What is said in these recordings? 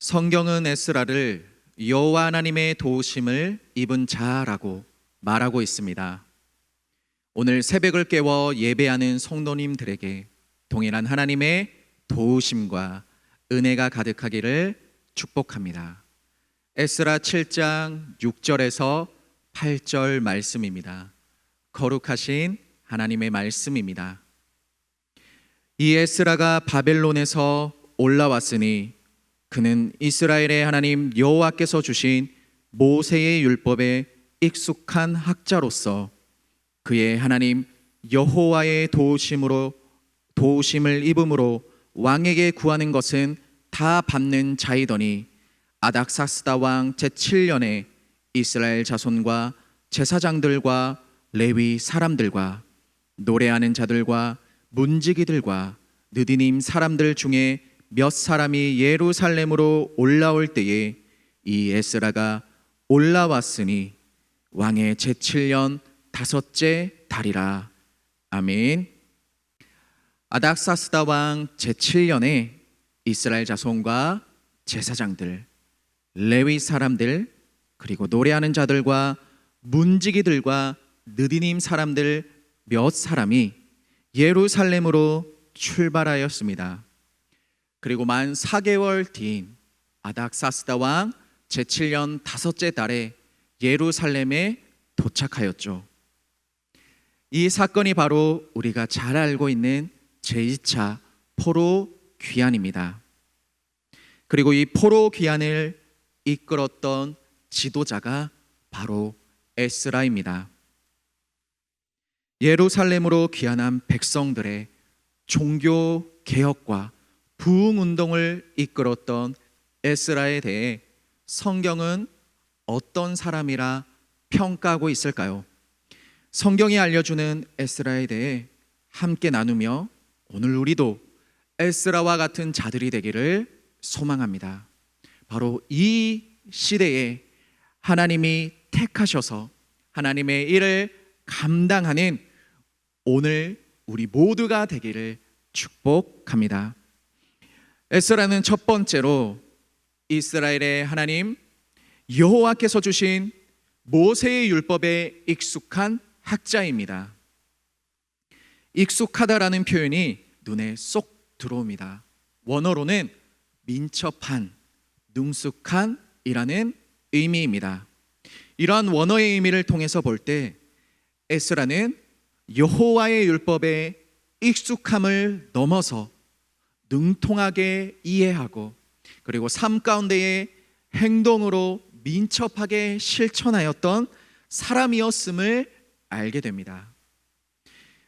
성경은 에스라를 여호와 하나님의 도우심을 입은 자라고 말하고 있습니다. 오늘 새벽을 깨워 예배하는 성도님들에게 동일한 하나님의 도우심과 은혜가 가득하기를 축복합니다. 에스라 7장 6절에서 8절 말씀입니다. 거룩하신 하나님의 말씀입니다. 이 에스라가 바벨론에서 올라왔으니 그는 이스라엘의 하나님 여호와께서 주신 모세의 율법에 익숙한 학자로서 그의 하나님 여호와의 도우심을 입음으로 왕에게 구하는 것은 다 받는 자이더니 아닥사스다 왕 제7년에 이스라엘 자손과 제사장들과 레위 사람들과 노래하는 자들과 문지기들과 느디님 사람들 중에 몇 사람이 예루살렘으로 올라올 때에 이 에스라가 올라왔으니 왕의 제7년 다섯째 달이라. 아멘. 아닥사스다 왕 제7년에 이스라엘 자손과 제사장들, 레위 사람들, 그리고 노래하는 자들과 문지기들과 느디님 사람들 몇 사람이 예루살렘으로 출발하였습니다. 그리고 만 4개월 뒤인 아닥사스다 왕 제7년 다섯째 달에 예루살렘에 도착하였죠. 이 사건이 바로 우리가 잘 알고 있는 제2차 포로 귀환입니다. 그리고 이 포로 귀환을 이끌었던 지도자가 바로 에스라입니다. 예루살렘으로 귀환한 백성들의 종교 개혁과 부흥 운동을 이끌었던 에스라에 대해 성경은 어떤 사람이라 평가하고 있을까요? 성경이 알려주는 에스라에 대해 함께 나누며 오늘 우리도 에스라와 같은 자들이 되기를 소망합니다. 바로 이 시대에 하나님이 택하셔서 하나님의 일을 감당하는 오늘 우리 모두가 되기를 축복합니다. 에스라는 첫 번째로 이스라엘의 하나님 여호와께서 주신 모세의 율법에 익숙한 학자입니다. 익숙하다라는 표현이 눈에 쏙 들어옵니다. 원어로는 민첩한, 능숙한이라는 의미입니다. 이러한 원어의 의미를 통해서 볼 때 에스라는 여호와의 율법에 익숙함을 넘어서 능통하게 이해하고 그리고 삶 가운데의 행동으로 민첩하게 실천하였던 사람이었음을 알게 됩니다.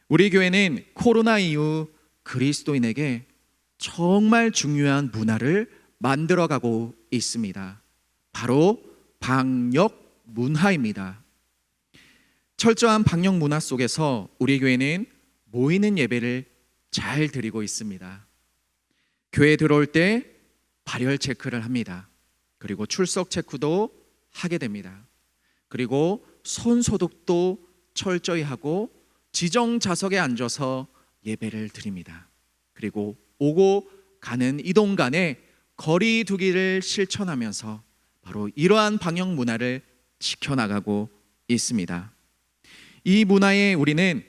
우리 교회는 코로나 이후 그리스도인에게 정말 중요한 문화를 만들어가고 있습니다. 바로 방역 문화입니다. 철저한 방역 문화 속에서 우리 교회는 모이는 예배를 잘 드리고 있습니다. 교회에 들어올 때 발열 체크를 합니다. 그리고 출석 체크도 하게 됩니다. 그리고 손 소독도 철저히 하고 지정 좌석에 앉아서 예배를 드립니다. 그리고 오고 가는 이동 간에 거리 두기를 실천하면서 바로 이러한 방역 문화를 지켜나가고 있습니다. 이 문화에 우리는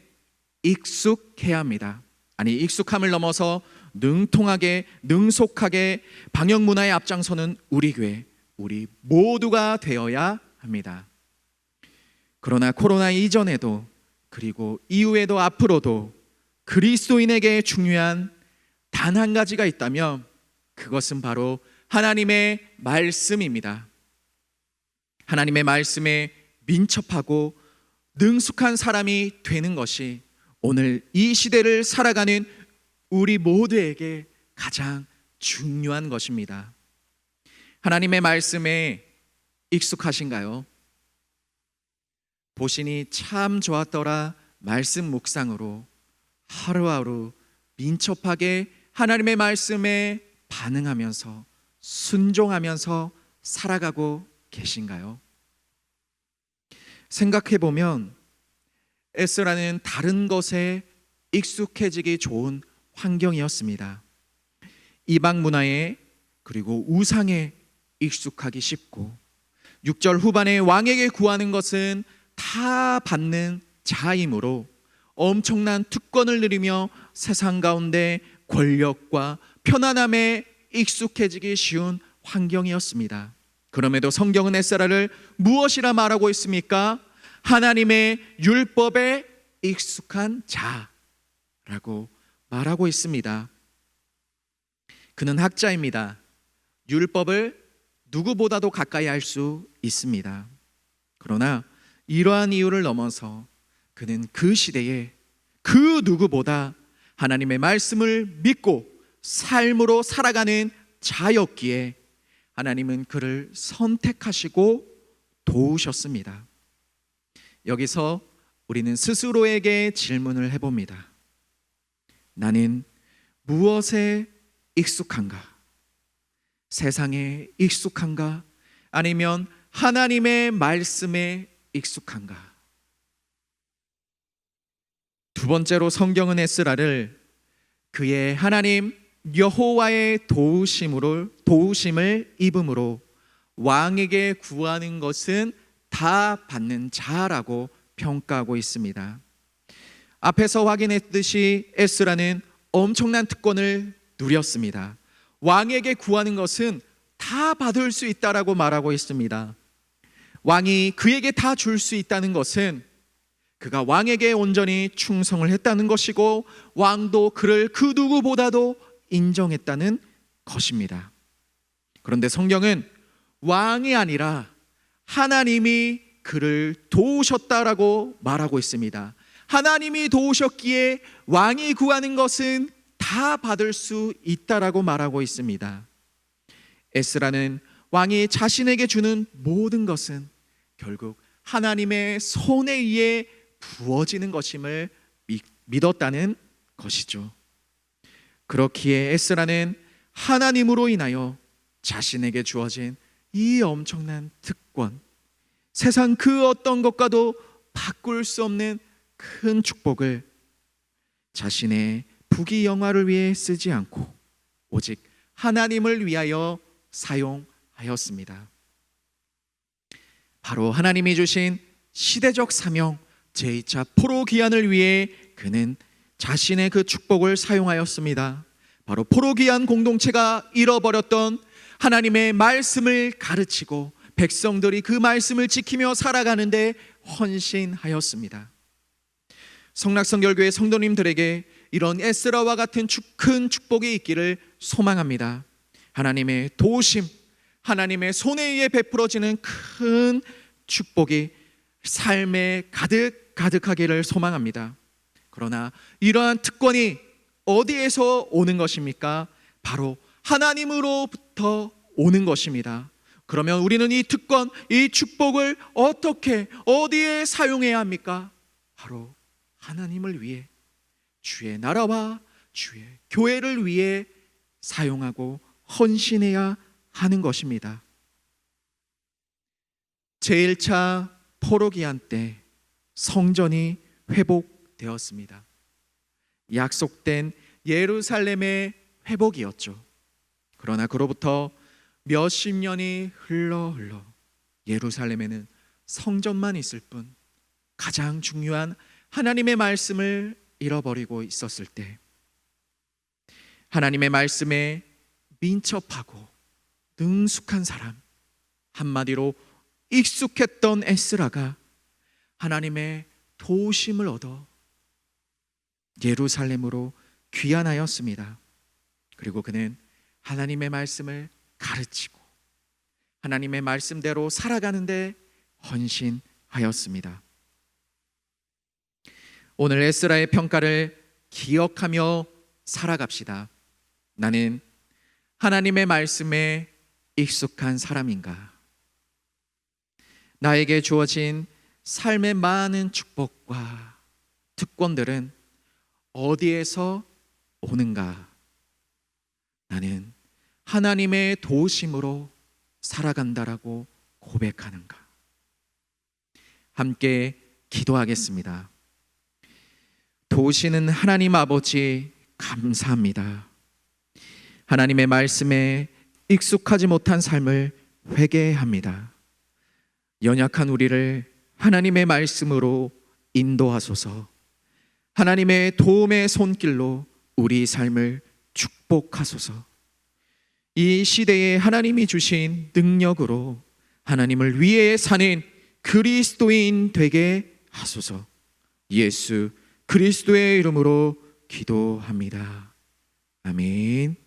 익숙해야 합니다. 아니, 익숙함을 넘어서 능통하게, 능속하게 방역 문화에 앞장서는 우리 교회, 우리 모두가 되어야 합니다. 그러나 코로나 이전에도 그리고 이후에도 앞으로도 그리스도인에게 중요한 단 한 가지가 있다면 그것은 바로 하나님의 말씀입니다. 하나님의 말씀에 민첩하고 능숙한 사람이 되는 것이 오늘 이 시대를 살아가는 우리 모두에게 가장 중요한 것입니다. 하나님의 말씀에 익숙하신가요? 보시니 참 좋았더라 말씀 묵상으로 하루하루 민첩하게 하나님의 말씀에 반응하면서 순종하면서 살아가고 계신가요? 생각해보면 에스라는 다른 것에 익숙해지기 좋은 환경이었습니다. 이방 문화에 그리고 우상에 익숙하기 쉽고 6절 후반에 왕에게 구하는 것은 다 받는 자이므로 엄청난 특권을 누리며 세상 가운데 권력과 편안함에 익숙해지기 쉬운 환경이었습니다. 그럼에도 성경은 에스라를 무엇이라 말하고 있습니까? 하나님의 율법에 익숙한 자라고 말하고 있습니다. 그는 학자입니다. 율법을 누구보다도 가까이 할 수 있습니다. 그러나 이러한 이유를 넘어서 그는 그 시대에 그 누구보다 하나님의 말씀을 믿고 삶으로 살아가는 자였기에 하나님은 그를 선택하시고 도우셨습니다. 여기서 우리는 스스로에게 질문을 해봅니다. 나는 무엇에 익숙한가? 세상에 익숙한가? 아니면 하나님의 말씀에 익숙한가? 두 번째로 성경은 에스라를 그의 하나님 여호와의 도우심을 입음으로 왕에게 구하는 것은 다 받는 자라고 평가하고 있습니다. 앞에서 확인했듯이 에스라는 엄청난 특권을 누렸습니다. 왕에게 구하는 것은 다 받을 수 있다라고 말하고 있습니다. 왕이 그에게 다 줄 수 있다는 것은 그가 왕에게 온전히 충성을 했다는 것이고 왕도 그를 그 누구보다도 인정했다는 것입니다. 그런데 성경은 왕이 아니라 하나님이 그를 도우셨다라고 말하고 있습니다. 하나님이 도우셨기에 왕이 구하는 것은 다 받을 수 있다라고 말하고 있습니다. 에스라는 왕이 자신에게 주는 모든 것은 결국 하나님의 손에 의해 부어지는 것임을 믿었다는 것이죠. 그렇기에 에스라는 하나님으로 인하여 자신에게 주어진 이 엄청난 특권, 세상 그 어떤 것과도 바꿀 수 없는 큰 축복을 자신의 부귀영화를 위해 쓰지 않고 오직 하나님을 위하여 사용하였습니다. 바로 하나님이 주신 시대적 사명 제2차 포로 기한을 위해 그는 자신의 그 축복을 사용하였습니다. 바로 포로 기한 공동체가 잃어버렸던 하나님의 말씀을 가르치고 백성들이 그 말씀을 지키며 살아가는데 헌신하였습니다. 성락성결교회 성도님들에게 이런 에스라와 같은 큰 축복이 있기를 소망합니다. 하나님의 도우심, 하나님의 손에 의해 베풀어지는 큰 축복이 삶에 가득하기를 소망합니다. 그러나 이러한 특권이 어디에서 오는 것입니까? 바로 하나님으로부터 오는 것입니다. 그러면 우리는 이 특권, 이 축복을 어떻게, 어디에 사용해야 합니까? 바로 하나님을 위해, 주의 나라와 주의 교회를 위해 사용하고 헌신해야 하는 것입니다. 제1차 포로기한 때 성전이 회복되었습니다. 약속된 예루살렘의 회복이었죠. 그러나 그로부터 몇십 년이 흘러 예루살렘에는 성전만 있을 뿐 가장 중요한 하나님의 말씀을 잃어버리고 있었을 때 하나님의 말씀에 민첩하고 능숙한 사람, 한마디로 익숙했던 에스라가 하나님의 도우심을 얻어 예루살렘으로 귀환하였습니다. 그리고 그는 하나님의 말씀을 가르치고 하나님의 말씀대로 살아가는데 헌신하였습니다. 오늘 에스라의 평가를 기억하며 살아갑시다. 나는 하나님의 말씀에 익숙한 사람인가? 나에게 주어진 삶의 많은 축복과 특권들은 어디에서 오는가? 나는 하나님의 도우심으로 살아간다라고 고백하는가? 함께 기도하겠습니다. 도우시는 하나님 아버지 감사합니다. 하나님의 말씀에 익숙하지 못한 삶을 회개합니다. 연약한 우리를 하나님의 말씀으로 인도하소서. 하나님의 도움의 손길로 우리 삶을 축복하소서. 이 시대에 하나님이 주신 능력으로 하나님을 위해 사는 그리스도인 되게 하소서. 예수 그리스도의 이름으로 기도합니다. 아멘.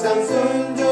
항상 순종